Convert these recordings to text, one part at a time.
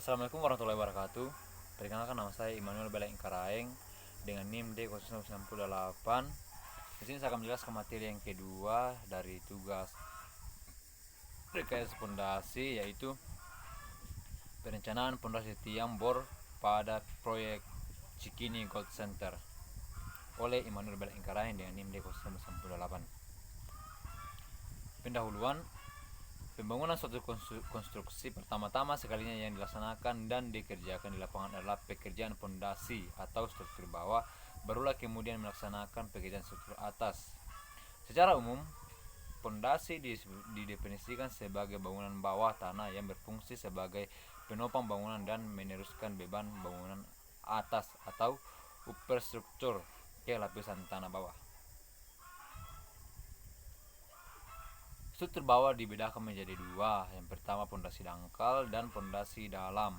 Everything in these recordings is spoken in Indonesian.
Assalamualaikum warahmatullahi wabarakatuh. Perkenalkan, nama saya Immanuel Bela Ingkaraeng dengan NIM D098. Di sini saya akan menjelaskan materi yang kedua dari tugas rekayasa pondasi, yaitu perencanaan pondasi tiang bor pada proyek Cikini Gold Center oleh Immanuel Bela Ingkaraeng dengan NIM D098. Pendahuluan. Pembangunan suatu konstruksi pertama-tama sekalinya yang dilaksanakan dan dikerjakan di lapangan adalah pekerjaan pondasi atau struktur bawah, barulah kemudian melaksanakan pekerjaan struktur atas. Secara umum, pondasi didefinisikan sebagai bangunan bawah tanah yang berfungsi sebagai penopang bangunan dan meneruskan beban bangunan atas atau upper struktur ke lapisan tanah bawah. Struktur bawah dibedakan menjadi dua. Yang pertama pondasi dangkal dan pondasi dalam.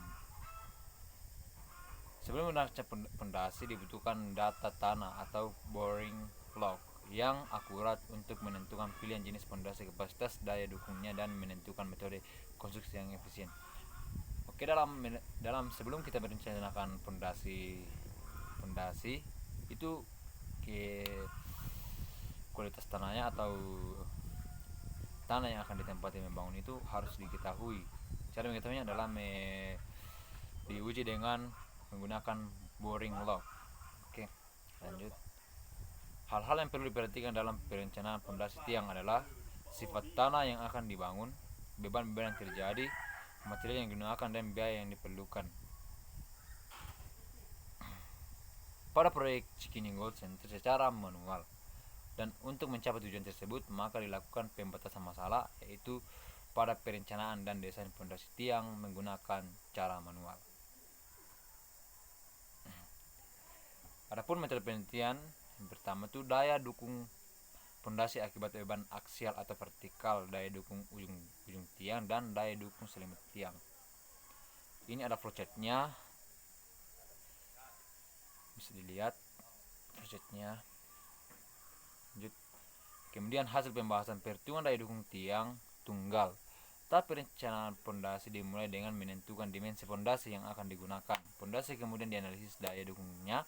Sebelum merancang pondasi dibutuhkan data tanah atau boring log yang akurat untuk menentukan pilihan jenis pondasi, kapasitas daya dukungnya, dan menentukan metode konstruksi yang efisien. Oke, dalam sebelum kita merencanakan pondasi itu ke kualitas tanahnya atau tanah yang akan ditempati membangun itu harus diketahui. Cara mengetahuinya adalah diuji dengan menggunakan boring log. Oke, lanjut. Hal-hal yang perlu diperhatikan dalam perencanaan pondasi tiang adalah sifat tanah yang akan dibangun, beban-beban yang terjadi, material yang digunakan, dan biaya yang diperlukan. Pada proyek Cikini Gold Center secara manual, dan untuk mencapai tujuan tersebut maka dilakukan pembatasan masalah, yaitu pada perencanaan dan desain pondasi tiang menggunakan cara manual. Adapun metode penelitian, yang pertama itu daya dukung pondasi akibat beban aksial atau vertikal, daya dukung ujung tiang, dan daya dukung selimut tiang. Ini ada flowchartnya, bisa dilihat flowchartnya. Lanjut. Kemudian hasil pembahasan perhitungan daya dukung tiang tunggal. Tahap perencanaan pondasi dimulai dengan menentukan dimensi pondasi yang akan digunakan. Pondasi kemudian dianalisis daya dukungnya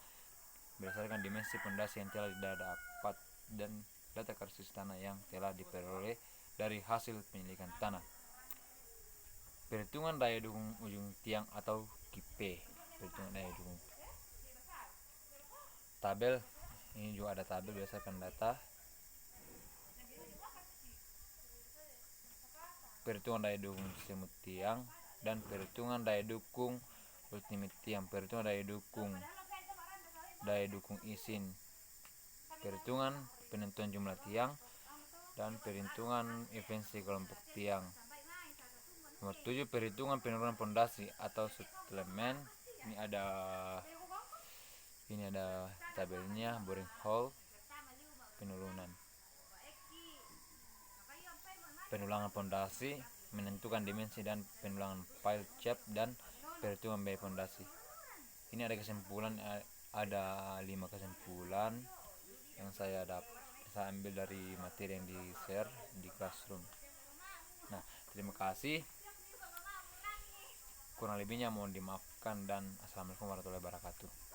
berdasarkan dimensi pondasi yang telah didapat dan data karakteristik tanah yang telah diperoleh dari hasil penyelidikan tanah. Perhitungan daya dukung ujung tiang atau KIP. Perhitungan daya dukung. Tabel, ini juga ada tabel berdasarkan data. Perhitungan daya dukung selimut tiang dan perhitungan daya dukung ultimate tiang, perhitungan daya dukung isin, perhitungan penentuan jumlah tiang, dan perhitungan efisiensi kelompok tiang. Nomor 7, perhitungan penurunan pondasi atau settlement. Ini ada tabelnya, boring hole, penulangan pondasi, menentukan dimensi dan penulangan pile cap, dan perhitungan biaya pondasi. Ini ada kesimpulan, ada 5 kesimpulan yang saya ambil dari materi yang di share di classroom. Nah, terima kasih. Kurang lebihnya mohon dimaafkan dan assalamualaikum warahmatullahi wabarakatuh.